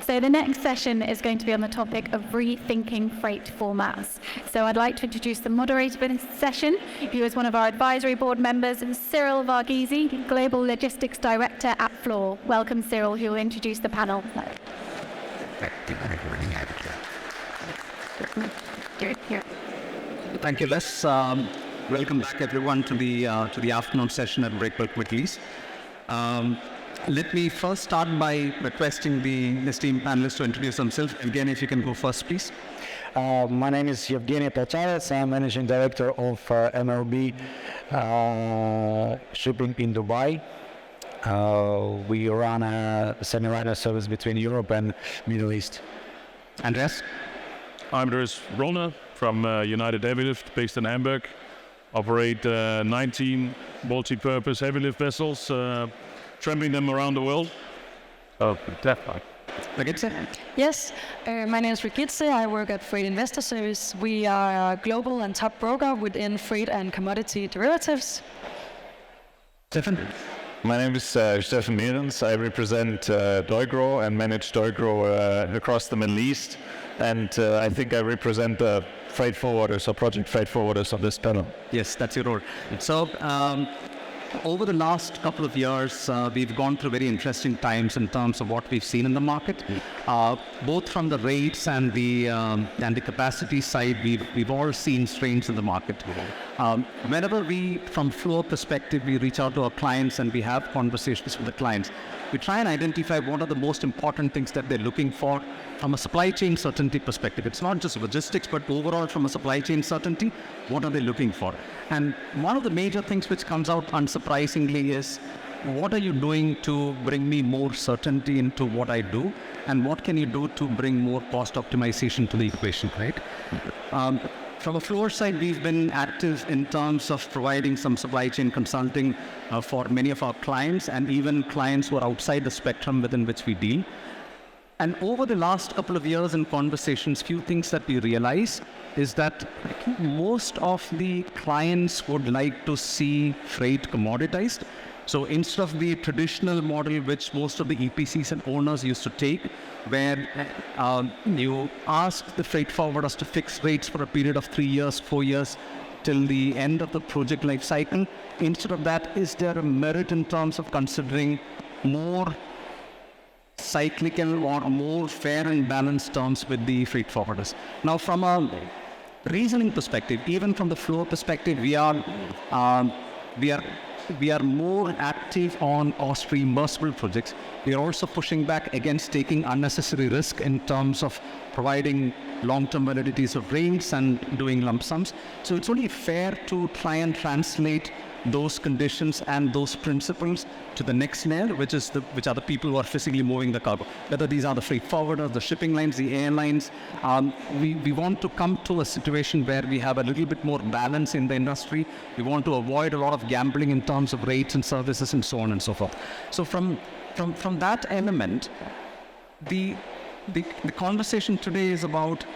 So the next session is going to be on the topic of rethinking freight formats. So I'd like to introduce the moderator for this session, who is one of our advisory board members, Cyril Varghese, Global Logistics Director at Floor. Welcome, Cyril, who will introduce the panel. Thank you, Les. Welcome back, everyone, to the afternoon session at Breakbulk Middle. Let me first start by requesting the esteemed panelists to introduce themselves. Evgeny, if you can go first, please. My name is Evgeny Polcharets. I'm Managing Director of MLB Shipping in Dubai. We run a semi-liner service between Europe and Middle East. Andreas? I'm Andreas Rollner from United Heavy Lift, based in Hamburg. Operate 19 multi-purpose heavy lift vessels, traveling them around the world. Yes, my name is Rikitse. I work at Freight Investor Service. We are a global and top broker within freight and commodity derivatives. Stefan? My name is Stefan Mehrens. I represent Doigro and manage Doigro across the Middle East. And I think I represent the freight forwarders or project freight forwarders on this panel. Yes, that's your role. So, over the last couple of years, we've gone through very interesting times in terms of what we've seen in the market, both from the rates and the capacity side. We've all seen strains in the market. Whenever we, from Flow perspective, we reach out to our clients and we have conversations with the clients, we try and identify what are the most important things that they're looking for from a supply chain certainty perspective. It's not just logistics, but overall from a supply chain certainty, what are they looking for? And one of the major things which comes out unsurprisingly is, what are you doing to bring me more certainty into what I do? And what can you do to bring more cost optimization to the equation, right? From a Floor side, we've been active in terms of providing some supply chain consulting for many of our clients, and even clients who are outside the spectrum within which we deal. And over the last couple of years in conversations, few things that we realize is that most of the clients would like to see freight commoditized. So instead of the traditional model which most of the EPCs and owners used to take, where you ask the freight forwarders to fix rates for a period of 3 years, 4 years, till the end of the project life cycle, instead of that, is there a merit in terms of considering more cyclical or more fair and balanced terms with the freight forwarders? Now, from a reasoning perspective, even from the Flow perspective, we are more active on cost reimbursable projects. We are also pushing back against taking unnecessary risk in terms of providing long-term validities of rates and doing lump sums. So it's only fair to try and translate those conditions and those principles to the next layer, which are the people who are physically moving the cargo. Whether these are the freight forwarders, the shipping lines, the airlines, we want to come to a situation where we have a little bit more balance in the industry. We want to avoid a lot of gambling in terms of rates and services and so on and so forth. So from that element, the conversation today is about,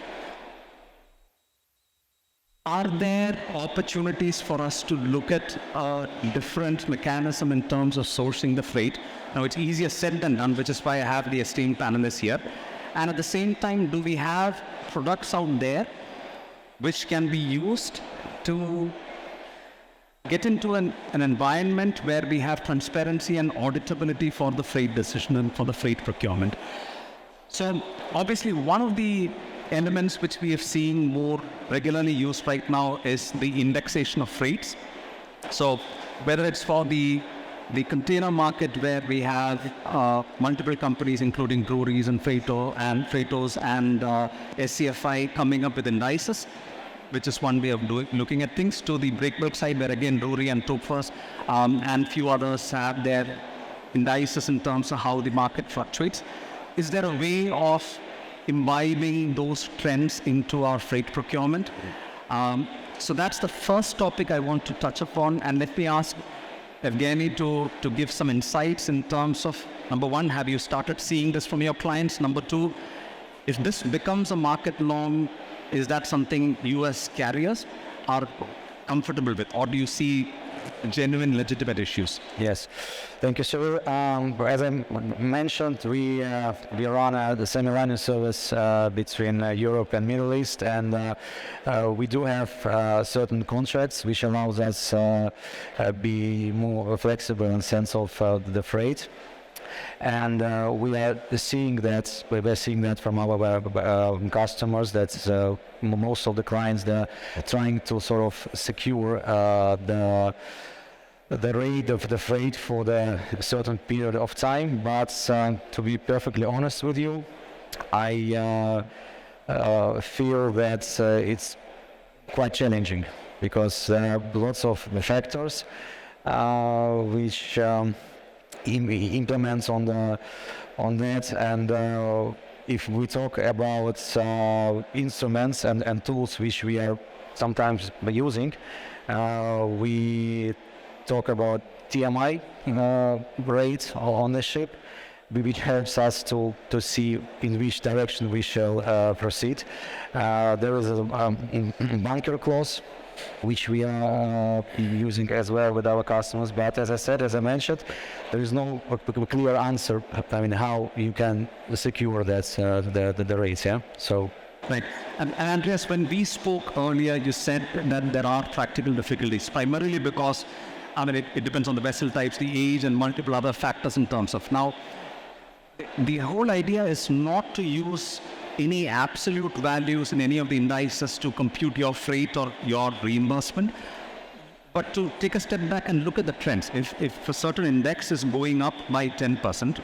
are there opportunities for us to look at a different mechanism in terms of sourcing the freight? Now, it's easier said than done, which is why I have the esteemed panelists here. And at the same time, do we have products out there which can be used to get into an environment where we have transparency and auditability for the freight decision and for the freight procurement? So obviously, one of the elements which we have seen more regularly used right now is the indexation of freights. So whether it's for the container market, where we have multiple companies, including breweries and Freightos and SCFI coming up with indices, which is one way of looking at things, to the breakbulk side, where again Brewery and Topfers and few others have their indices in terms of how the market fluctuates. Is there a way of imbibing those trends into our freight procurement? So that's the first topic I want to touch upon, and let me ask Evgeny to give some insights in terms of, number one, have you started seeing this from your clients? Number two, if this becomes a market norm, is that something US carriers are comfortable with, or do you see genuine, legitimate issues? Yes, thank you, sir. As I mentioned, we run the semi-running service between Europe and Middle East, and we do have certain contracts which allows us be more flexible in sense of the freight. And we are seeing that from our customers, that most of the clients, they're trying to sort of secure the rate of the freight for the certain period of time. But to be perfectly honest with you, I feel that it's quite challenging, because there are lots of factors which implements on that, and if we talk about instruments and tools which we are sometimes using, we talk about TMI rate on the ship, which helps us to see in which direction we shall proceed. There is a bunker clause which we are using as well with our customers, but as I mentioned, there is no clear answer, I mean, how you can secure that the rates, yeah? So. Right. And Andreas, when we spoke earlier, you said that there are practical difficulties, primarily because, I mean, it depends on the vessel types, the age, and multiple other factors in terms of. Now, the whole idea is not to use any absolute values in any of the indices to compute your freight or your reimbursement, but to take a step back and look at the trends. If a certain index is going up by 10%,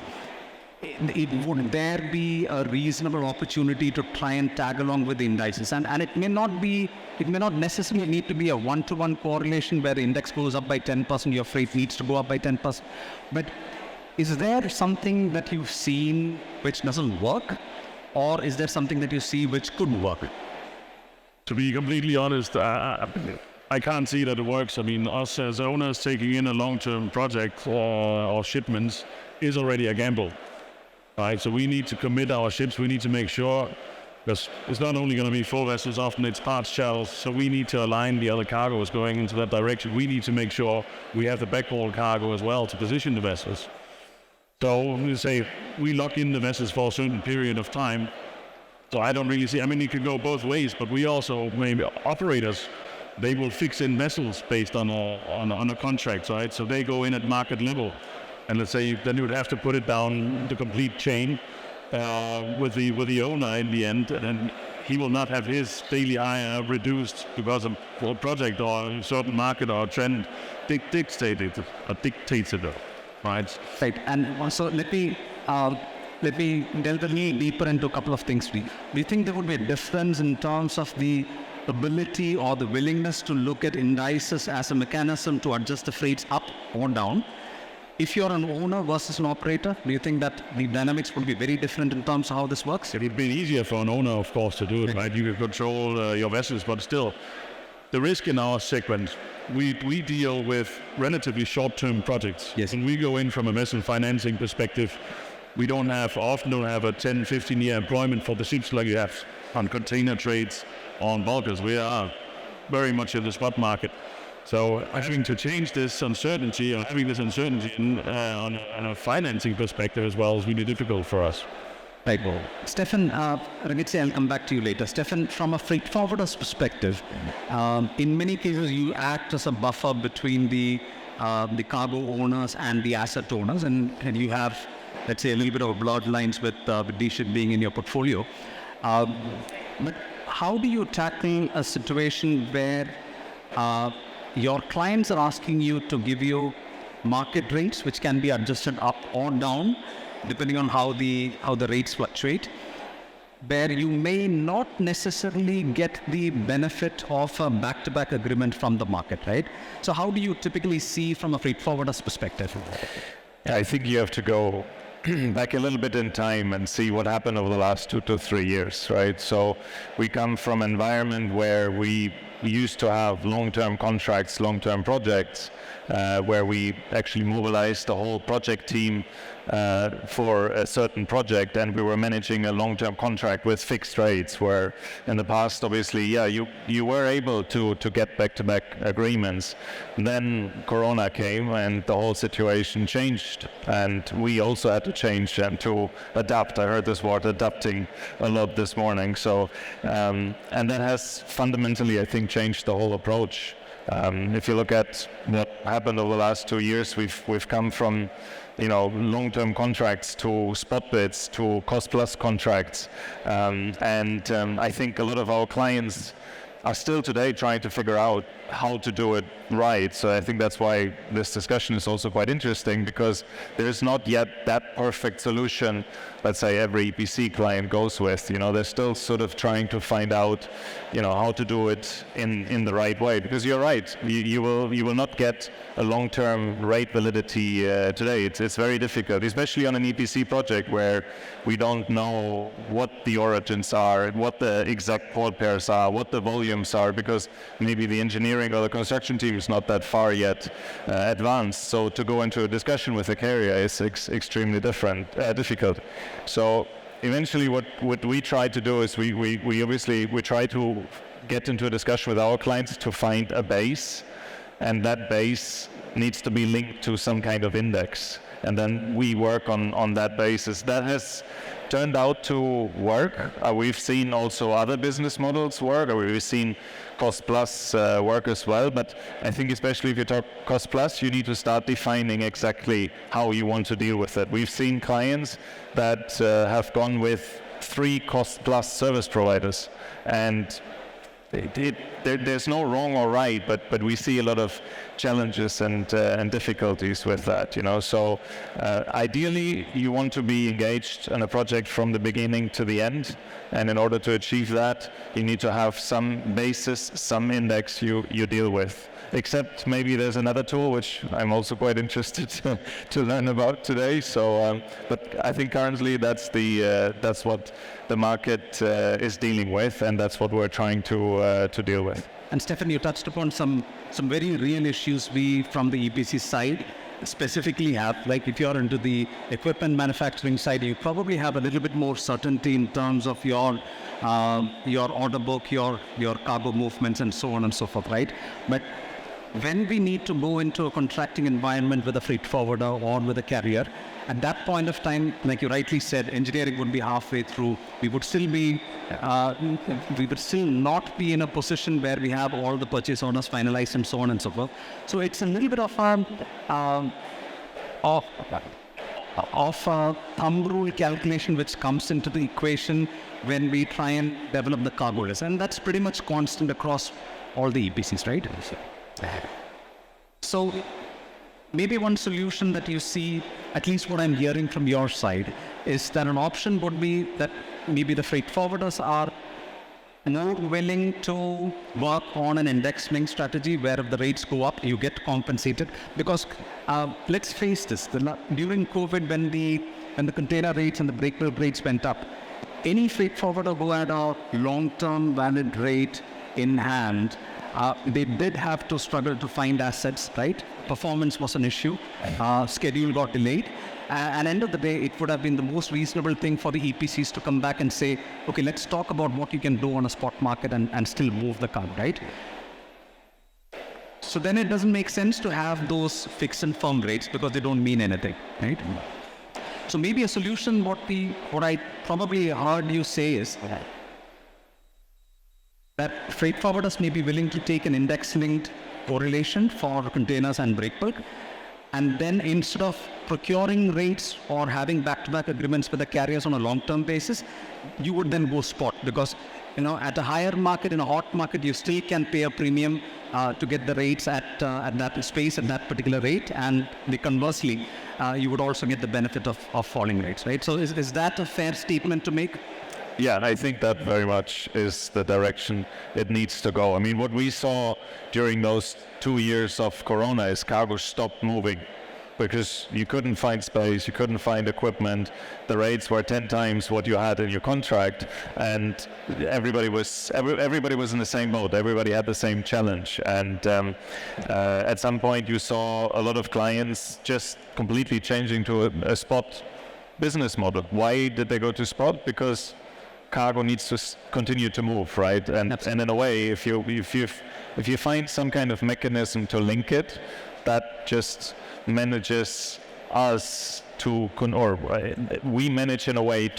would there be a reasonable opportunity to try and tag along with the indices? And it may not necessarily need to be a one-to-one correlation where the index goes up by 10%, your freight needs to go up by 10%. But is there something that you've seen which doesn't work? Or is there something that you see which could work? To be completely honest, I can't see that it works. I mean, us as owners taking in a long-term project or shipments is already a gamble, right? So we need to commit our ships. We need to make sure, because it's not only going to be full vessels, often it's parts shells. So we need to align the other cargoes going into that direction. We need to make sure we have the backhaul cargo as well to position the vessels. So we say we lock in the vessels for a certain period of time. So I don't really see, I mean, it could go both ways, but we also, maybe operators, they will fix in vessels based on a contract, right? So they go in at market level. And let's say then you would have to put it down the complete chain with the owner in the end, and then he will not have his daily hire reduced because of a project or a certain market or trend dictates it. Right. Right. And also let me delve a little deeper into a couple of things. Do you think there would be a difference in terms of the ability or the willingness to look at indices as a mechanism to adjust the freights up or down? If you're an owner versus an operator, do you think that the dynamics would be very different in terms of how this works? It would be easier for an owner, of course, to do it, right? You can control your vessels, but still, the risk in our segment, we deal with relatively short-term projects. Yes. When we go in from a vessel financing perspective, we often don't have a 10, 15-year employment for the ships like you have on container trades, on bulkers. We are very much in the spot market. So having to change this uncertainty, or having this uncertainty on a financing perspective as well, is really difficult for us. Right. Stefan, Ragitze, I'll come back to you later. Stefan, from a freight forwarder's perspective, in many cases you act as a buffer between the cargo owners and the asset owners, and you have, let's say, a little bit of bloodlines with D-Ship being in your portfolio. But how do you tackle a situation where your clients are asking you to give you market rates, which can be adjusted up or down, depending on how the rates fluctuate, where you may not necessarily get the benefit of a back-to-back agreement from the market, right? So how do you typically see from a freight forwarder's perspective? I think you have to go back a little bit in time and see what happened over the last 2 to 3 years, right? So we come from an environment where we used to have long-term contracts, long-term projects, where we actually mobilized the whole project team for a certain project, and we were managing a long-term contract with fixed rates, where in the past, obviously, you were able to get back-to-back agreements. Then Corona came and the whole situation changed, and we also had to change and to adapt. I heard this word adapting a lot this morning. So, and that has fundamentally, I think, changed the whole approach. If you look at what happened over the last 2 years, we've come from long-term contracts to spot bids to cost-plus contracts, and I think a lot of our clients are still today trying to figure out how to do it right. So I think that's why this discussion is also quite interesting, because there is not yet that perfect solution, let's say, every EPC client goes with. They're still sort of trying to find out, how to do it in the right way. Because you're right, you will not get a long-term rate validity today. It's very difficult, especially on an EPC project where we don't know what the origins are, what the exact port pairs are, what the volumes are, because maybe the engineering or the construction team is not that far yet advanced. So to go into a discussion with a carrier is extremely difficult. So eventually what we try to do is we try to get into a discussion with our clients to find a base, and that base needs to be linked to some kind of index. And then we work on that basis. That has turned out to work. We've seen also other business models work, or we've seen cost plus work as well. But I think especially if you talk cost plus, you need to start defining exactly how you want to deal with it. We've seen clients that have gone with 3 cost plus service providers, and there's no wrong or right, but we see a lot of challenges and difficulties with that. So ideally, you want to be engaged in a project from the beginning to the end, and in order to achieve that, you need to have some basis, some index you deal with. Except maybe there's another tool which I'm also quite interested to learn about today. So, but I think currently that's what the market is dealing with, and that's what we're trying to deal with. And Stefan, you touched upon some very real issues we from the EPC side specifically have. Like if you're into the equipment manufacturing side, you probably have a little bit more certainty in terms of your order book, your cargo movements, and so on and so forth, right? But when we need to go into a contracting environment with a freight forwarder or with a carrier, at that point of time, like you rightly said, engineering would be halfway through. We would still not be in a position where we have all the purchase orders finalized and so on and so forth. So it's a little bit of a thumb rule calculation which comes into the equation when we try and develop the cargo list, and that's pretty much constant across all the EPCs, right? So maybe one solution that you see, at least what I'm hearing from your side, is that an option would be that maybe the freight forwarders are more willing to work on an index link strategy where if the rates go up, you get compensated. Because let's face this, during COVID, when the container rates and the break bulk rates went up, any freight forwarder who had a long-term valid rate in hand, they did have to struggle to find assets, right? Performance was an issue. Schedule got delayed. And end of the day, it would have been the most reasonable thing for the EPCs to come back and say, okay, let's talk about what you can do on a spot market and still move the car, right? So then it doesn't make sense to have those fixed and firm rates because they don't mean anything, right? So maybe a solution, what I probably heard you say is that freight forwarders may be willing to take an index-linked correlation for containers and break bulk, and then instead of procuring rates or having back-to-back agreements with the carriers on a long-term basis, you would then go spot, because at a higher market, in a hot market, you still can pay a premium to get the rates at that space at that particular rate, and conversely, you would also get the benefit of falling rates, right? So is that a fair statement to make? Yeah, and I think that very much is the direction it needs to go. I mean, what we saw during those 2 years of Corona is cargo stopped moving. because you couldn't find space, you couldn't find equipment. The rates were 10 times what you had in your contract, and everybody was in the same boat. Everybody had the same challenge, and at some point you saw a lot of clients just completely changing to a spot business model. Why did they go to spot? Because cargo needs to continue to move, right? And in a way, if you find some kind of mechanism to link it, that just manages us to we manage in a way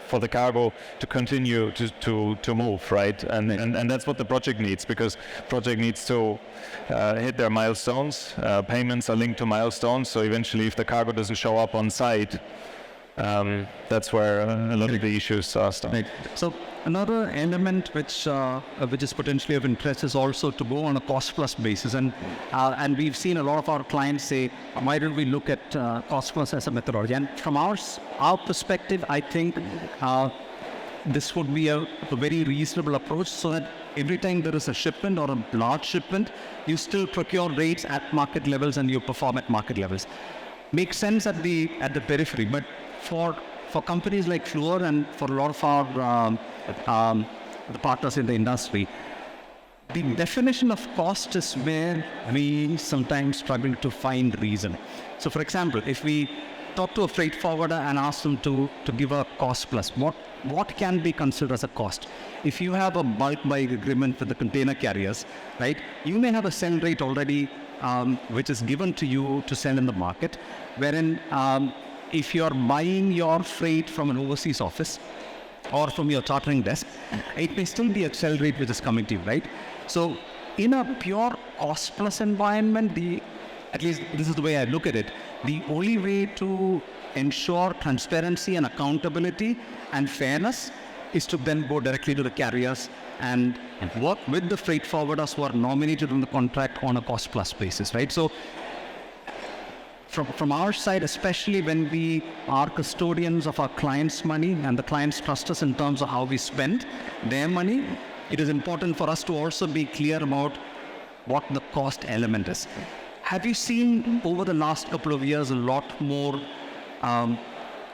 for the cargo to continue to move, right? And that's what the project needs, because project needs to hit their milestones. Payments are linked to milestones, so eventually if the cargo doesn't show up on site, that's where a lot of the issues start. Right. So another element which is potentially of interest is also to go on a cost plus basis, and we've seen a lot of our clients say, why don't we look at cost plus as a methodology? And from our perspective, I think this would be a very reasonable approach, so that every time there is a shipment or a large shipment, you still procure rates at market levels and you perform at market levels. Makes sense at the periphery, but for companies like Fluor and for a lot of our the partners in the industry, the definition of cost is where we sometimes struggle to find reason. So, for example, if we talk to a freight forwarder and ask them to give a cost plus, what can be considered as a cost? If you have a bulk buy agreement with the container carriers, right, you may have a sell rate already which is given to you to sell in the market, wherein if you're buying your freight from an overseas office or from your chartering desk, it may still be a sell rate which is coming to you, right? So in a pure cost plus environment, at least this is the way I look at it, the only way to ensure transparency and accountability and fairness is to then go directly to the carriers and work with the freight forwarders who are nominated in the contract on a cost plus basis, right? So from our side, especially when we are custodians of our clients' money and the clients trust us in terms of how we spend their money, it is important for us to also be clear about what the cost element is. Have you seen over the last couple of years a lot more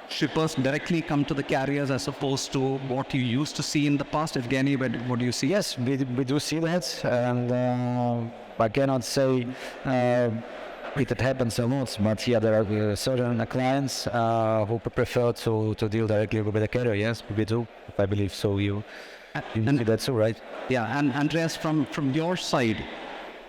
shippers directly come to the carriers as opposed to what you used to see in the past? Evgeny, what do you see? Yes, we do see that, and I cannot say it happens a lot, but yeah, there are certain clients who prefer to deal directly with the carrier. Yes, we do. I believe so. You see that too, right? Yeah, and Andreas, from your side,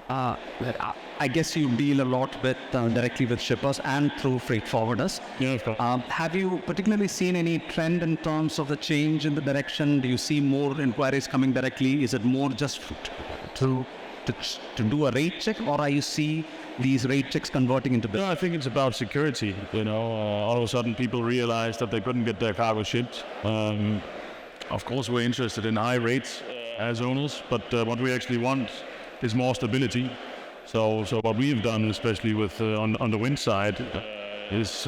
I guess you deal a lot with directly with shippers and through freight forwarders. Yeah, of course. Have you particularly seen any trend in terms of the change in the direction? Do you see more inquiries coming directly? Is it more just to do a rate check, or are you see these rate checks converting into business? No, I think it's about security. All of a sudden people realized that they couldn't get their cargo shipped. Of course, we're interested in high rates as owners, but what we actually want is more stability. So what we've done, especially with on the wind side, is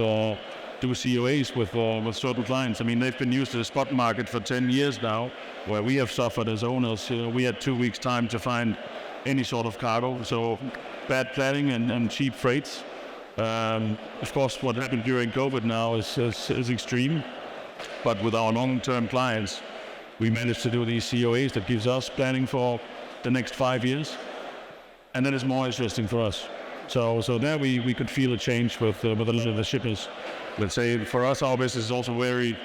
do COAs with certain clients. I mean, they've been used to the spot market for 10 years now, where we have suffered as owners. We had 2 weeks' time to find any sort of cargo, so bad planning and cheap freights. Of course, what happened during COVID now is extreme, but with our long-term clients, we managed to do these COAs that gives us planning for the next 5 years, and that is more interesting for us. So there we could feel a change with a lot of the shippers. Let's say for us, our business is also very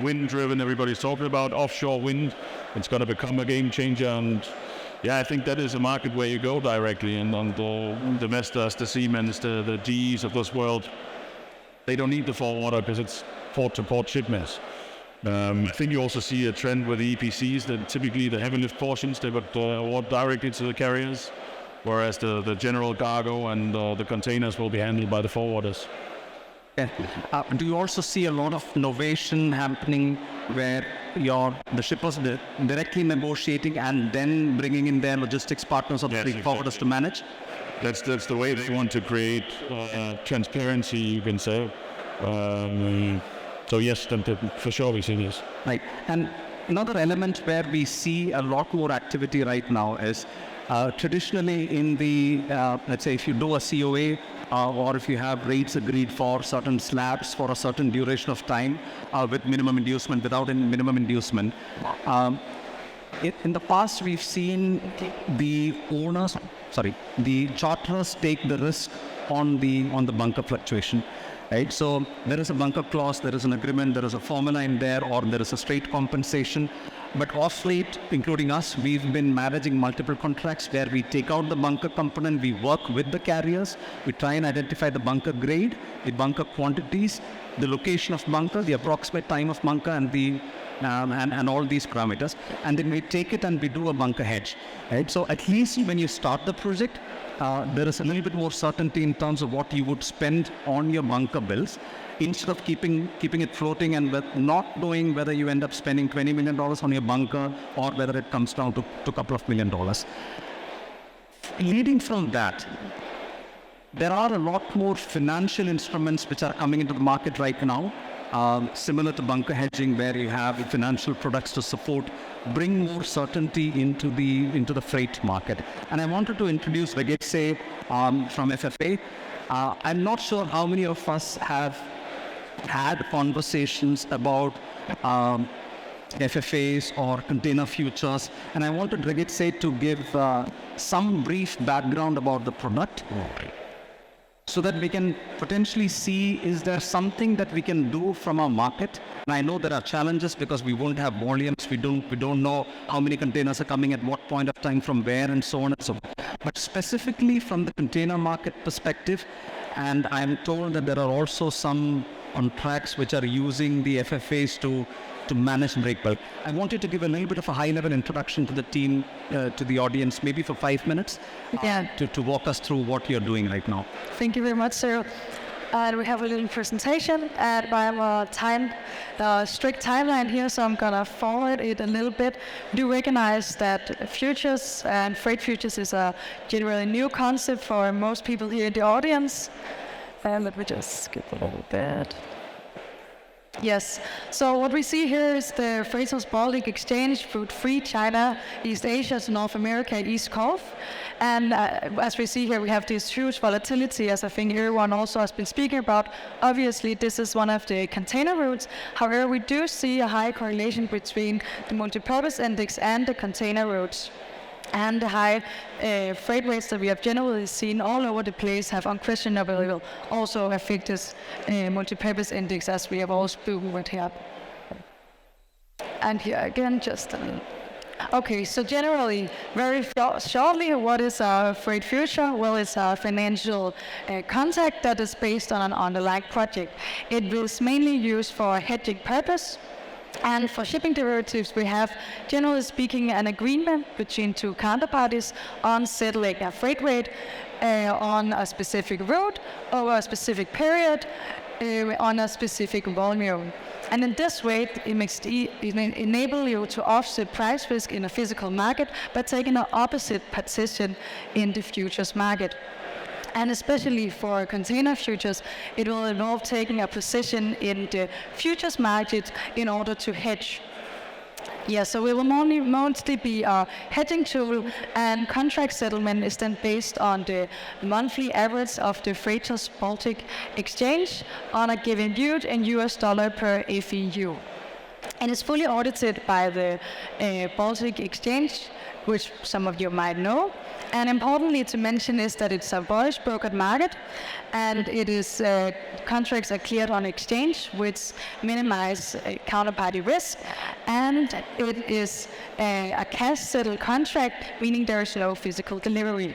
wind-driven. Everybody's talking about offshore wind. It's going to become a game changer, and yeah, I think that is a market where you go directly, and the Vestas, the Siemens, the GEs of this world, they don't need the forwarder because it's port-to-port shipments. I think you also see a trend with the EPCs that typically the heavy lift portions, they would award directly to the carriers, whereas the general cargo and the containers will be handled by the forwarders. Yeah. Do you also see a lot of innovation happening where the shippers directly negotiating and then bringing in their logistics partners or the freight forwarders to manage? That's the way they want to create transparency, you can say. So yes, for sure we see this. Right. And another element where we see a lot more activity right now is traditionally in the, let's say if you do a COA, or if you have rates agreed for certain slabs for a certain duration of time with minimum inducement, without any minimum inducement. In the past, we've seen the charterers take the risk on the bunker fluctuation. Right, so there is a bunker clause, there is an agreement, there is a formula in there, or there is a straight compensation. But off late, including us, we've been managing multiple contracts where we take out the bunker component, we work with the carriers, we try and identify the bunker grade, the bunker quantities, the location of bunker, the approximate time of bunker, and the and all these parameters, and then we take it and we do a bunker hedge. Right, so at least when you start the project, there is a little bit more certainty in terms of what you would spend on your bunker bills, instead of keeping it floating and not knowing whether you end up spending $20 million on your bunker or whether it comes down to a couple of $1 million. Leading from that, there are a lot more financial instruments which are coming into the market right now, similar to bunker hedging, where you have financial products to support, bring more certainty into the freight market. And I wanted to introduce Regetse from FFA. I'm not sure how many of us have had conversations about FFAs or container futures, and I wanted Regetse to give some brief background about the product, so that we can potentially see, is there something that we can do from our market? And I know there are challenges because we won't have volumes, we don't know how many containers are coming at what point of time from where, and so on and so forth. But specifically from the container market perspective, and I'm told that there are also some contracts which are using the FFAs to manage break bulk. I wanted to give a little bit of a high-level introduction to the team, to the audience, maybe for 5 minutes, to walk us through what you're doing right now. Thank you very much, Cyril. And we have a little presentation, and I have a strict timeline here, so I'm gonna forward it a little bit. Do recognize that futures and freight futures is a generally new concept for most people here in the audience. And let me just skip a little bit. Yes, so what we see here is the Freightos Baltic exchange, route 3, China, East Asia to North America, East Coast. And as we see here, we have this huge volatility, as I think everyone also has been speaking about. Obviously, this is one of the container routes. However, we do see a high correlation between the multipurpose index and the container routes. And the high freight rates that we have generally seen all over the place have unquestionably also affected multipurpose index, as we have all spoken with here. And here again, just a little. Okay, so generally, very shortly, what is a freight future? Well, it's a financial contract that is based on an underlying project. It is mainly used for hedging purpose. And for shipping derivatives, we have, generally speaking, an agreement between two counterparties on settling a freight rate on a specific route over a specific period on a specific volume. And in this way, it enables you to offset price risk in a physical market by taking an opposite position in the futures market. And especially for container futures, it will involve taking a position in the futures market in order to hedge. Yeah, so it will mostly be a hedging tool, and contract settlement is then based on the monthly average of the Freightos Baltic exchange on a given route in US dollar per FEU. And it's fully audited by the Baltic Exchange, which some of you might know. And importantly to mention is that it's a voice brokered market, and it is contracts are cleared on exchange, which minimize counterparty risk, and it is a cash settled contract, meaning there is no physical delivery.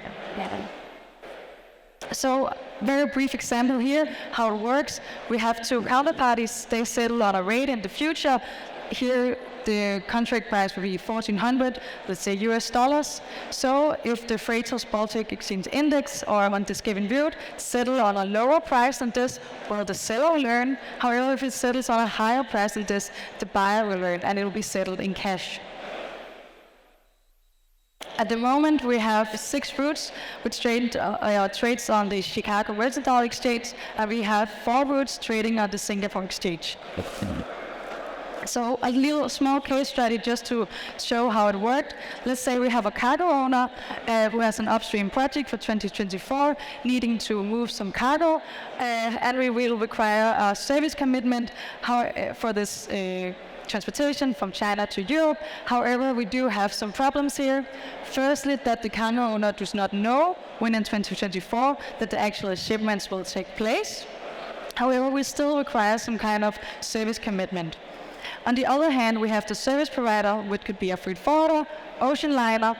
So, very brief example here, how it works. We have two counterparties, they settle on a rate in the future. Here, the contract price will be 1,400, let's say US dollars. So if the Freightos Baltic Exchange Index or on this given route settle on a lower price than this, well, the seller will earn. However, if it settles on a higher price than this, the buyer will earn, and it will be settled in cash. At the moment, we have 6 routes which trades on the Chicago Mercantile Exchange, and we have 4 routes trading on the Singapore Exchange. So a little small case study just to show how it worked. Let's say we have a cargo owner who has an upstream project for 2024 needing to move some cargo, and we will require a service commitment for this transportation from China to Europe. However, we do have some problems here. Firstly, that the cargo owner does not know when in 2024 that the actual shipments will take place. However, we still require some kind of service commitment. On the other hand, we have the service provider, which could be a freight forwarder, ocean liner,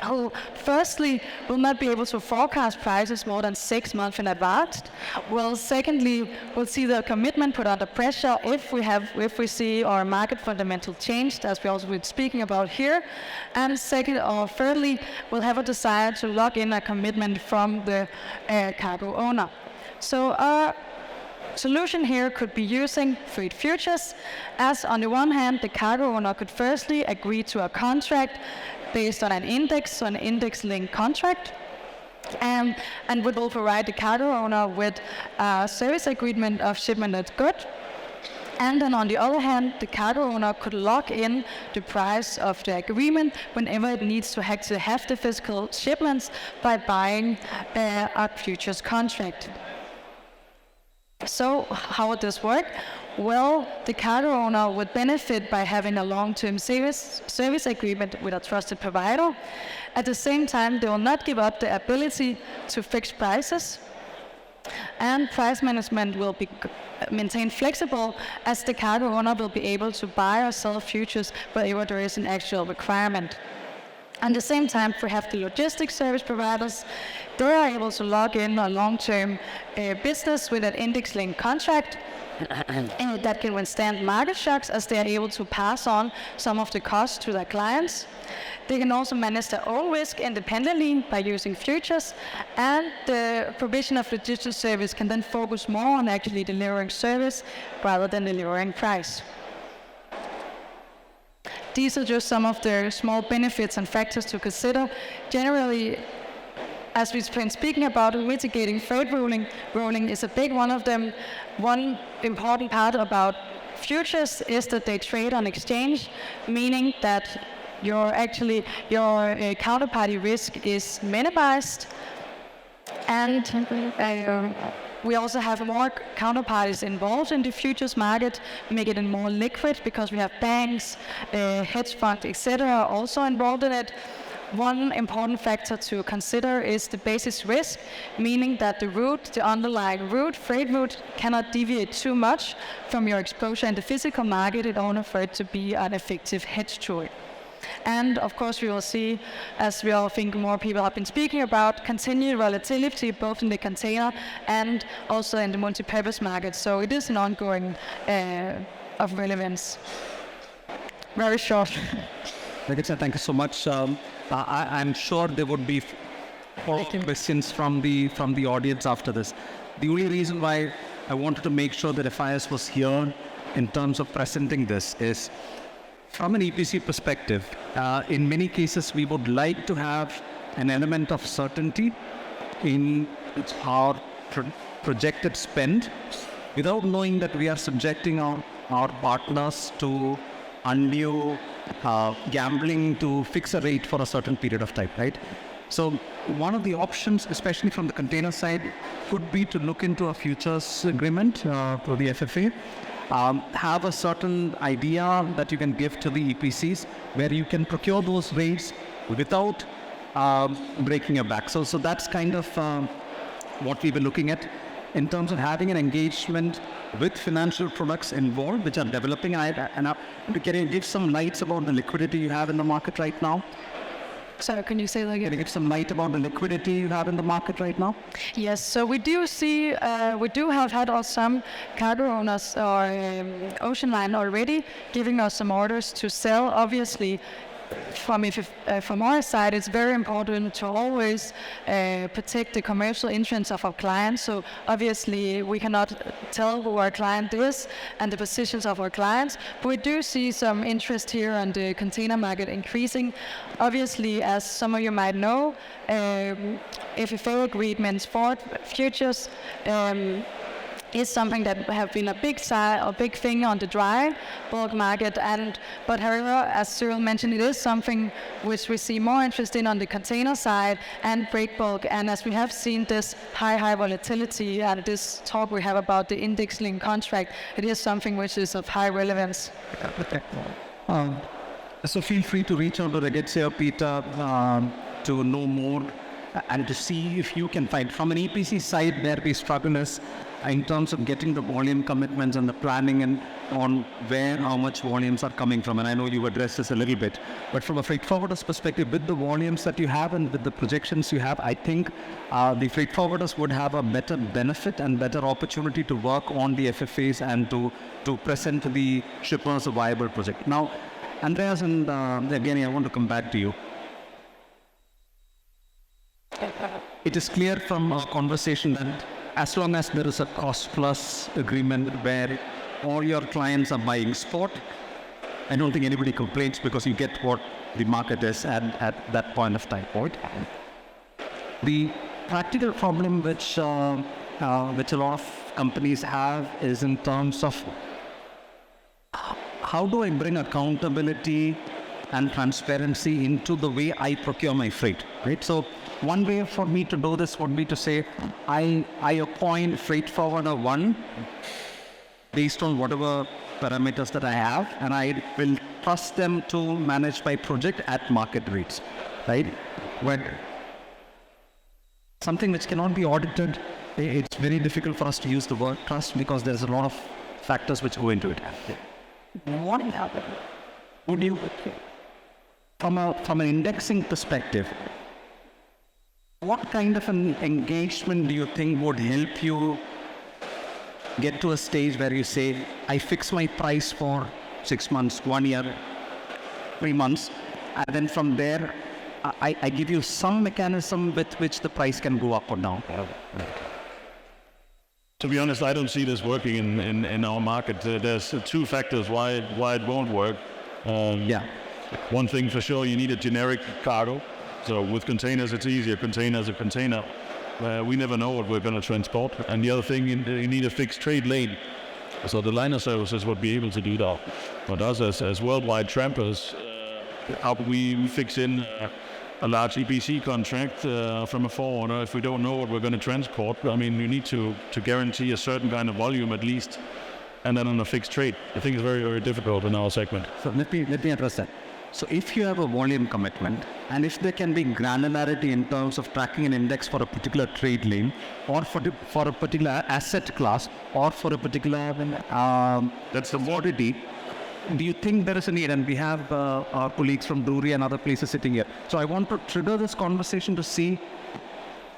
who firstly will not be able to forecast prices more than 6 months in advance. Well, secondly, we'll see the commitment put under pressure if we see our market fundamental changed, as we also been speaking about here. And second or thirdly, we'll have a desire to lock in a commitment from the cargo owner. So our solution here could be using freight futures, as on the one hand, the cargo owner could firstly agree to a contract based on an index, so an index-linked contract, and we will provide the cargo owner with a service agreement of shipment that's good. And then on the other hand, the cargo owner could lock in the price of the agreement whenever it needs to actually have the physical shipments by buying a futures contract. So how would this work? Well, the cargo owner would benefit by having a long-term service agreement with a trusted provider. At the same time, they will not give up the ability to fix prices, and price management will be maintained flexible, as the cargo owner will be able to buy or sell futures wherever there is an actual requirement. At the same time, we have the logistics service providers. They are able to log in a long-term business with an index-linked contract and that can withstand market shocks, as they are able to pass on some of the costs to their clients. They can also manage their own risk independently by using futures, and the provision of logistics service can then focus more on actually delivering service rather than delivering price. These are just some of the small benefits and factors to consider. Generally, as we've been speaking about, mitigating freight rolling is a big one of them. One important part about futures is that they trade on exchange, meaning that your counterparty risk is minimized. And we also have more counterparties involved in the futures market, make it more liquid, because we have banks, hedge funds, etc. also involved in it. One important factor to consider is the basis risk, meaning that the underlying freight route, cannot deviate too much from your exposure in the physical market in order for it to be an effective hedge to it. And of course, we will see, as we all think more people have been speaking about, continued volatility both in the container and also in the multi-purpose market. So it is an ongoing of relevance. Very short. Regitza, thank you so much. I'm sure there would be questions from the audience after this. The only reason why I wanted to make sure that FIS was here in terms of presenting this is, from an EPC perspective, in many cases we would like to have an element of certainty in our projected spend, without knowing that we are subjecting our partners to undue gambling to fix a rate for a certain period of time, right? So one of the options, especially from the container side, could be to look into a futures agreement to the FFA. Have a certain idea that you can give to the EPCs where you can procure those rates without breaking your back. So that's kind of what we were looking at in terms of having an engagement with financial products involved, which are developing. Can you give some lights about the liquidity you have in the market right now? So can you say that again? Can you give some light about the liquidity you have in the market right now? Yes, so we do see, we do have had some cargo owners or ocean line already giving us some orders to sell. Obviously, from our side, it's very important to always protect the commercial interests of our clients. So obviously, we cannot tell who our client is and the positions of our clients. But we do see some interest here on the container market increasing. Obviously, as some of you might know, FFA agreements for futures is something that have been a big thing on the dry bulk market, but however, as Cyril mentioned, it is something which we see more interest in on the container side and break bulk. And as we have seen this high volatility and this talk we have about the index-linked contract, it is something which is of high relevance. So feel free to reach out to Regetse or Peter to know more and to see if you can find. From an EPC side, where we struggle is in terms of getting the volume commitments and the planning and on where how much volumes are coming from. And I know you addressed this a little bit, but from a freight forwarder's perspective, with the volumes that you have and with the projections you have, I think the freight forwarders would have a better benefit and better opportunity to work on the FFAs and to present to the shippers a viable project. Now, Andreas, and again, I want to come back to you. It is clear from our conversation that as long as there is a cost plus agreement where all your clients are buying spot, I don't think anybody complains because you get what the market is at that point of time, right? The practical problem which a lot of companies have is in terms of how do I bring accountability and transparency into the way I procure my freight, right? So one way for me to do this would be to say, I appoint freight forwarder 1 based on whatever parameters that I have, and I will trust them to manage my project at market rates, right? When something which cannot be audited, it's very difficult for us to use the word trust because there's a lot of factors which go into it. What would you, from an indexing perspective, what kind of an engagement do you think would help you get to a stage where you say, I fix my price for 6 months, 1 year, 3 months, and then from there, I give you some mechanism with which the price can go up or down? To be honest, I don't see this working in our market. There's 2 factors why it won't work. One thing for sure, you need a generic cargo. So with containers, it's easier. Container's a container. We never know what we're going to transport. And the other thing, you need a fixed trade lane. So the liner services would be able to do that. But us as worldwide trampers, how we fix in a large EPC contract from a forwarder if we don't know what we're going to transport? I mean, you need to guarantee a certain kind of volume at least, and then on a fixed trade. I think it's very, very difficult in our segment. So let me address that. So if you have a volume commitment, and if there can be granularity in terms of tracking an index for a particular trade lane, or for a particular asset class, or for a particular that's the commodity, do you think there is a need? And we have our colleagues from brewery and other places sitting here. So I want to trigger this conversation to see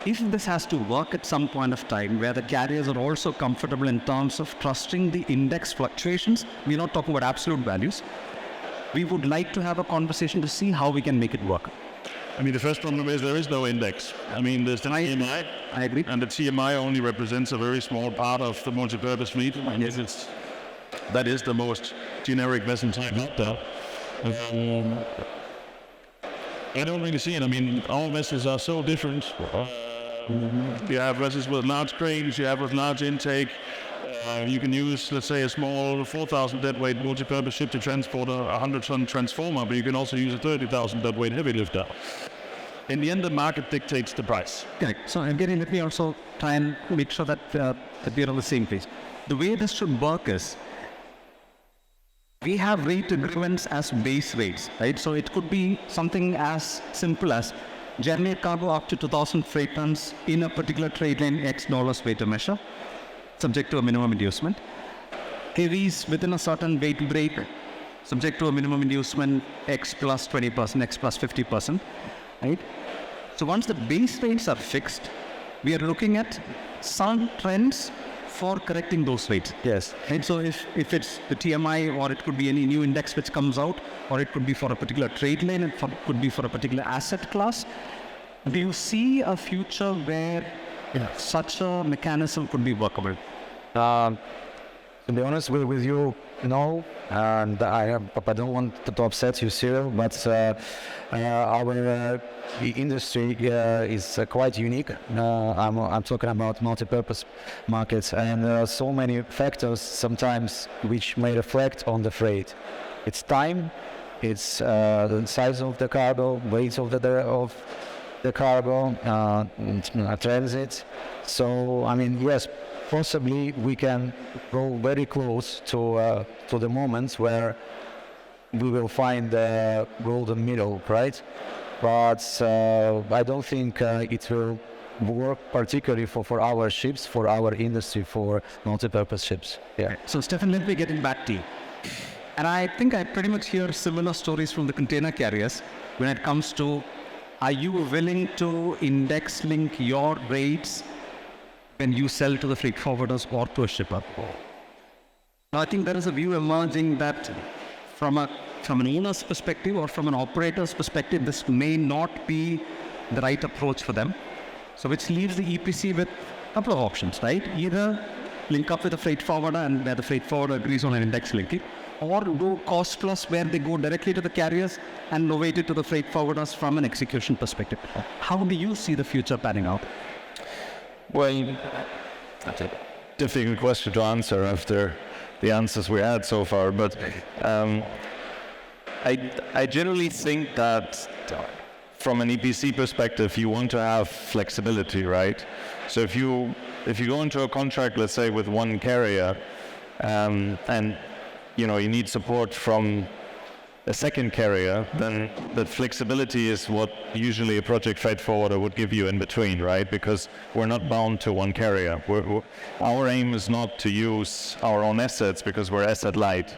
if this has to work at some point of time where the carriers are also comfortable in terms of trusting the index fluctuations. We're not talking about absolute values. We would like to have a conversation to see how we can make it work. I mean, the first problem is there is no index. I mean, there's the TMI. I agree. And the TMI only represents a very small part of the multi-purpose fleet. And that is the most generic vessel type out there. I don't really see it. I mean, all vessels are so different. You have vessels with large cranes, you have with large intake. You can use, let's say, a small 4,000 deadweight multi-purpose ship to transport a 100-ton transformer, but you can also use a 30,000 deadweight heavy lifter. In the end, the market dictates the price. Correct. So, again, let me also try and make sure that we're on the same page. The way this should work is, we have rate agreements as base rates, right? So it could be something as simple as general cargo up to 2,000 freight tons in a particular trade lane, X dollars weight to measure, subject to a minimum inducement. Heavies within a certain weight break, subject to a minimum inducement, X plus 20%, X plus 50%, right? So once the base rates are fixed, we are looking at some trends for correcting those rates. Yes. And so if it's the TMI, or it could be any new index which comes out, or it could be for a particular trade lane, it could be for a particular asset class, do you see a future where such a mechanism could be workable? So To be honest with you, no, and I don't want to upset you, Cyril, but our industry is quite unique. I'm talking about multi-purpose markets, and so many factors sometimes which may reflect on the freight. It's time, it's the size of the cargo, weight of the cargo, transit. So I mean, yes. Possibly we can go very close to the moments where we will find the golden middle, right? But I don't think it will work particularly for our ships, for our industry, for multi-purpose ships. Yeah. So Stefan, let me get in back to you. And I think I pretty much hear similar stories from the container carriers when it comes to, are you willing to index link your rates when you sell to the freight forwarders or to a shipper? Now, I think there is a view emerging that from an owner's perspective or from an operator's perspective, this may not be the right approach for them. So which leaves the EPC with a couple of options, right? Either link up with a freight forwarder and where the freight forwarder agrees on an index linking, or go cost plus where they go directly to the carriers and novate it to the freight forwarders from an execution perspective. How do you see the future panning out? Well, that's a difficult question to answer after the answers we had so far, but I generally think that from an EPC perspective, you want to have flexibility, right? So if you go into a contract, let's say with one carrier, and you need support from a second carrier, then that flexibility is what usually a project freight forwarder would give you in between, right? Because we're not bound to one carrier. Our aim is not to use our own assets because we're asset light.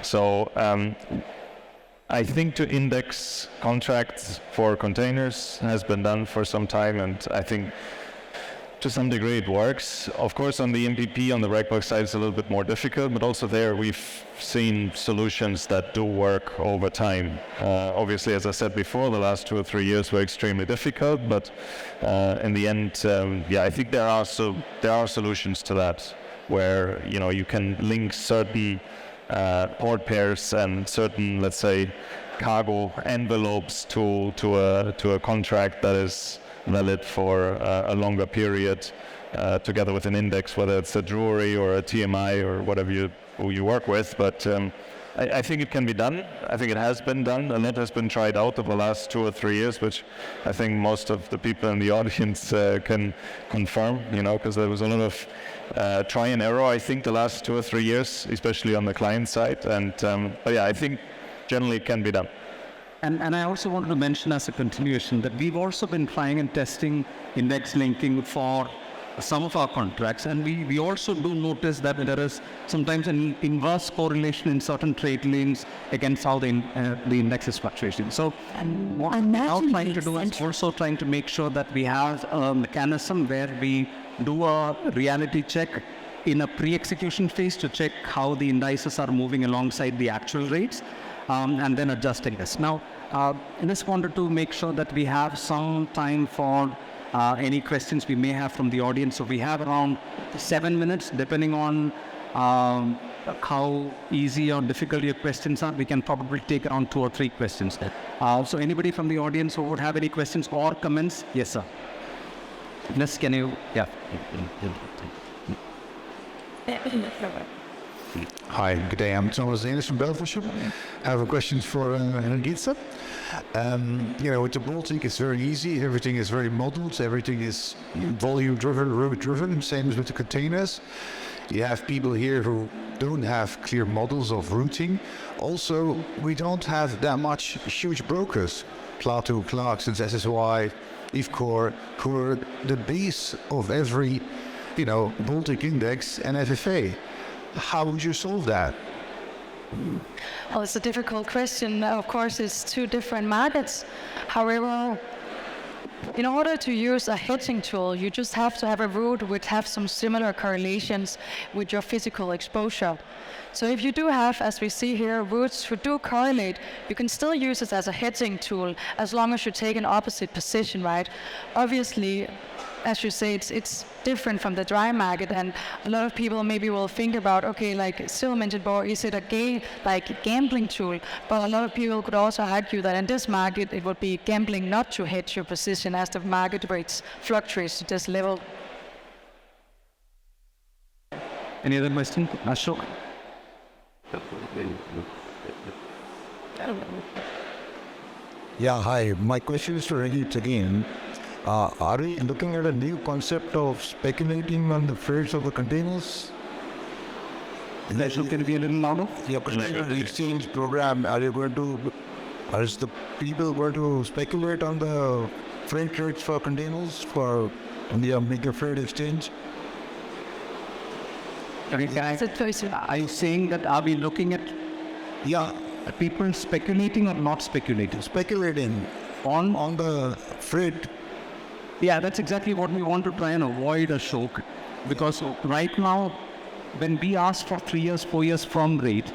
So I think to index contracts for containers has been done for some time, and I think to some degree it works. Of course, on the MPP, on the breakbulk side, it's a little bit more difficult, but also there we've seen solutions that do work over time. Obviously, as I said before, the last 2 or 3 years were extremely difficult, but in the end, I think there are solutions to that, where you can link certain port pairs and certain, let's say, cargo envelopes to a contract that is valid for a longer period, together with an index, whether it's a Drewry or a TMI or whatever you work with. But I think it can be done. I think it has been done. A lot has been tried out over the last 2 or 3 years, which I think most of the people in the audience can confirm, because there was a lot of try and error, I think, the last 2 or 3 years, especially on the client side. And but yeah, I think generally it can be done. And I also wanted to mention as a continuation that we've also been trying and testing index linking for some of our contracts, and we also do notice that there is sometimes an inverse correlation in certain trade lanes against how the index is fluctuating. So what we're now trying to do is also trying to make sure that we have a mechanism where we do a reality check in a pre-execution phase to check how the indices are moving alongside the actual rates, and then adjusting this. Now, I just wanted to make sure that we have some time for any questions we may have from the audience. So we have around 7 minutes, depending on how easy or difficult your questions are. We can probably take around 2 or 3 questions. So anybody from the audience who would have any questions or comments? Yes, sir. Miss, can you? Yeah. Hi, good day. I'm Thomas Dennis from Belfast. I have a question for Henriette. With the Baltic, it's very easy. Everything is very modeled. Everything is volume driven, route driven. Same as with the containers. You have people here who don't have clear models of routing. Also, we don't have that much huge brokers. Plato, Clarksons, SSY, IFCOR, who are the base of every, Baltic index and FFA. How would you solve that? Well, it's a difficult question. Of course, it's 2 different markets. However, in order to use a hedging tool, you just have to have a route which have some similar correlations with your physical exposure. So if you do have, as we see here, routes who do correlate, you can still use it as a hedging tool as long as you take an opposite position, right? Obviously, as you say, it's different from the dry market, and a lot of people maybe will think about, okay, like Cyril mentioned, or is it a gambling tool? But a lot of people could also argue that in this market, it would be gambling not to hedge your position as the market rates fluctuate to this level. Any other question? Ashok? Yeah, hi. My question is to Regit again. Are we looking at a new concept of speculating on the freights of the containers? Ashok, can you be a little louder? Yeah, the exchange program, are is the people going to speculate on the freight rates for containers for the make a freight exchange? Are you saying that are we looking at people speculating or not speculating? Speculating on the freight. Yeah, that's exactly what we want to try and avoid, Ashok. Because right now, when we ask for 3 years, 4 years from rate,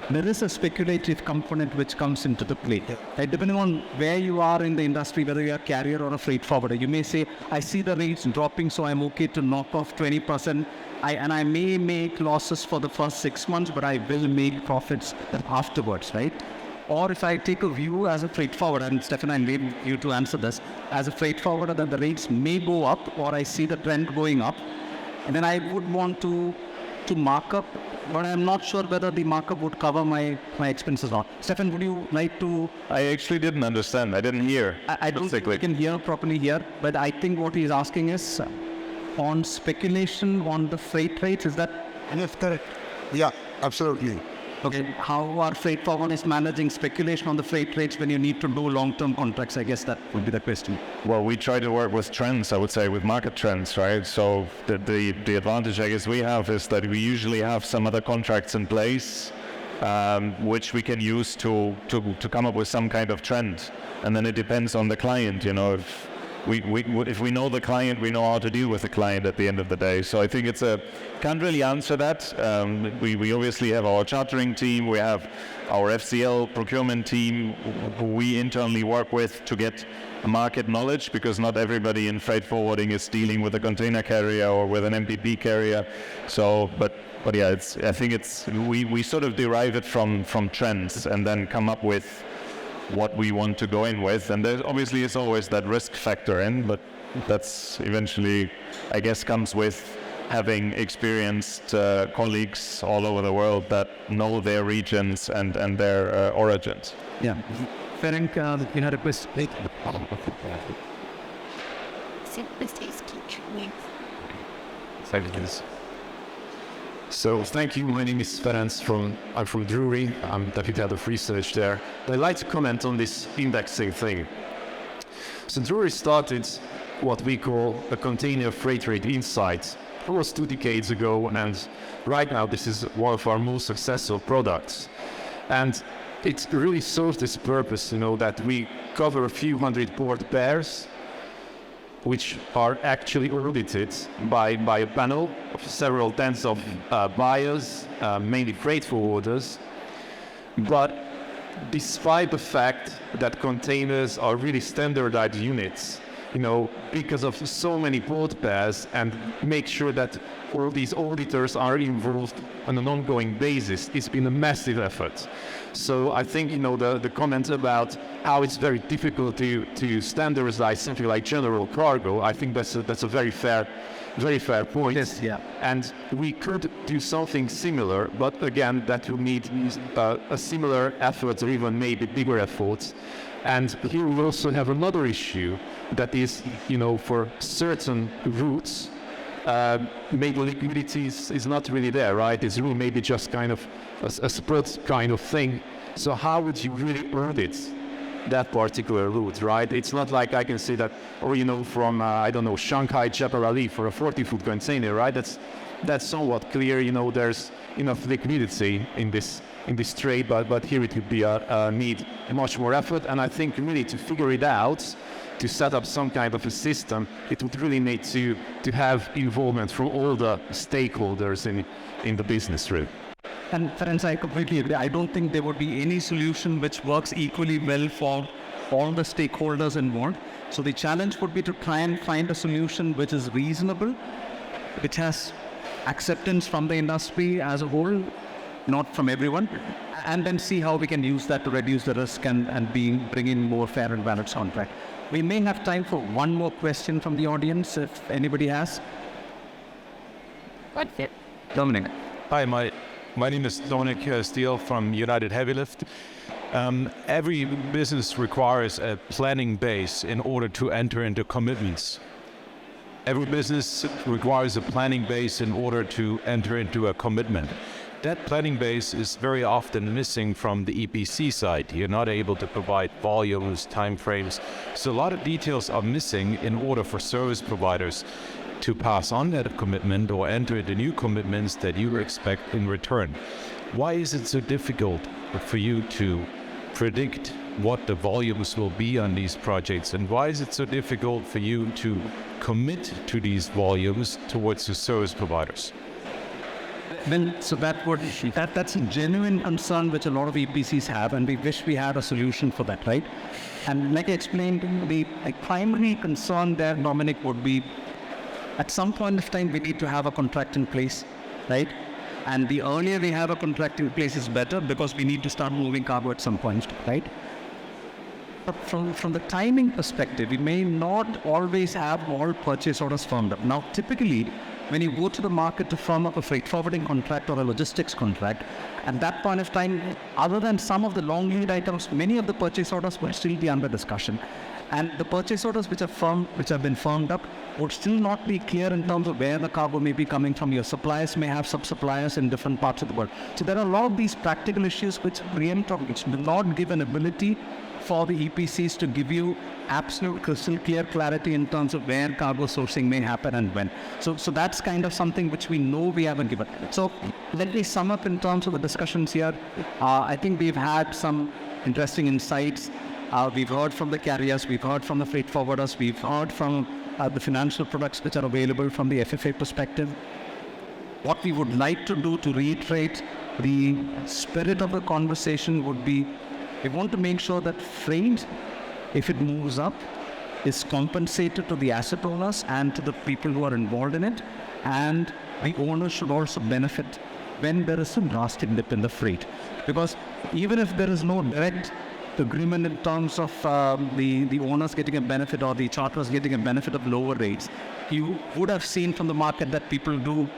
there is a speculative component which comes into the play. Right? Depending on where you are in the industry, whether you're a carrier or a freight forwarder, you may say, I see the rates dropping, so I'm okay to knock off 20%. I may make losses for the first 6 months, but I will make profits afterwards, right? Or if I take a view as a freight forwarder, and Stefan, I need you to answer this, as a freight forwarder that the rates may go up, or I see the trend going up, and then I would want to mark up, but I'm not sure whether the markup would cover my expenses or not. Stefan, would you like to? I actually didn't understand. I didn't hear. I don't think we can hear properly here, but I think what he's asking is on speculation on the freight rates, is that? Yes, correct. Yeah, absolutely. Okay, how are freight forwarders managing speculation on the freight rates when you need to do long-term contracts? I guess that would be the question. Well, we try to work with trends, I would say, with market trends, right? So the advantage I guess we have is that we usually have some other contracts in place, which we can use to come up with some kind of trend. And then it depends on the client, you know. If we know the client, we know how to deal with the client at the end of the day. So I think can't really answer that. We obviously have our chartering team, we have our FCL procurement team who we internally work with to get market knowledge, because not everybody in freight forwarding is dealing with a container carrier or with an MPP carrier. So, but yeah, I think we sort of derive it from trends and then come up with what we want to go in with, and there obviously is always that risk factor in, but that's eventually, I guess, comes with having experienced colleagues all over the world that know their regions and their origins. Yeah. Ferenc, you had a question. So thank you. My name is Ferenc I'm from Drury. I'm deputy head of research there. I'd like to comment on this indexing thing. So Drury started what we call a container freight rate insight almost 2 decades ago, and right now this is one of our most successful products. And it really serves this purpose, you know, that we cover a few hundred port pairs which are actually audited by a panel of several tens of buyers, mainly freight forwarders. But despite the fact that containers are really standardized units, you know, because of so many port pairs, and make sure that all these auditors are involved on an ongoing basis, it's been a massive effort. So I think, you know, the comment about how it's very difficult to standardize something like general cargo, I think that's a very fair point. Yes, yeah. And we could do something similar, but again, that will need a similar effort or even maybe bigger efforts. And here we also have another issue that is, you know, for certain routes, maybe liquidity is not really there, right? It's really maybe just kind of a spread kind of thing. So how would you really audit that particular route, right? It's not like I can say that, or, you know, from, I don't know, Shanghai, Jebel Ali for a 40-foot container, right? That's somewhat clear, you know, there's enough liquidity in this trade, but here it would be need much more effort. And I think really to figure it out, to set up some kind of a system, it would really need to have involvement from all the stakeholders in the business route. And Ferenc, I completely agree. I don't think there would be any solution which works equally well for all the stakeholders involved. So the challenge would be to try and find a solution which is reasonable, which has acceptance from the industry as a whole, not from everyone, and then see how we can use that to reduce the risk and bring in more fair and balanced contract. We may have time for one more question from the audience if anybody has. What's it? Dominic. Hi, my name is Dominic Steele from United Heavy Lift. Every business requires a planning base in order to enter into commitments. Every business requires a planning base in order to enter into a commitment. That planning base is very often missing from the EPC side. You're not able to provide volumes, timeframes. So a lot of details are missing in order for service providers to pass on that commitment or enter into new commitments that you expect in return. Why is it so difficult for you to predict what the volumes will be on these projects, and why is it so difficult for you to commit to these volumes towards the service providers? Well, so that's a genuine concern which a lot of EPCs have, and we wish we had a solution for that, right? And like I explained, the primary concern there, Dominic, would be at some point of time we need to have a contract in place, right? And the earlier we have a contract in place is better, because we need to start moving cargo at some point, right? But from the timing perspective, we may not always have all purchase orders firmed up. Now, typically, when you go to the market to firm up a freight forwarding contract or a logistics contract, at that point of time, other than some of the long lead items, many of the purchase orders will still be under discussion. And the purchase orders which have been firmed up would still not be clear in terms of where the cargo may be coming from. Your suppliers may have sub-suppliers in different parts of the world. So there are a lot of these practical issues which preempt or which do not give an ability for the EPCs to give you absolute crystal clear clarity in terms of where cargo sourcing may happen and when. So that's kind of something which we know we haven't given. So let me sum up in terms of the discussions here. I think we've had some interesting insights. We've heard from the carriers, we've heard from the freight forwarders, we've heard from the financial products which are available from the FFA perspective. What we would like to do to reiterate the spirit of the conversation would be, we want to make sure that freight, if it moves up, is compensated to the asset owners and to the people who are involved in it, and the owners should also benefit when there is a drastic dip in the freight. Because even if there is no direct agreement in terms of the owners getting a benefit or the charters getting a benefit of lower rates, you would have seen from the market that people do,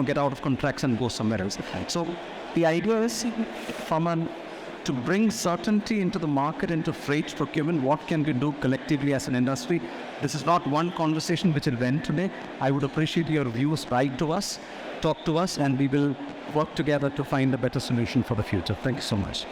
get out of contracts and go somewhere else. So the idea is to bring certainty into the market, into freight procurement. What can we do collectively as an industry? This is not one conversation which will end today. I would appreciate your views. Write to us, talk to us, and we will work together to find a better solution for the future. Thank you so much.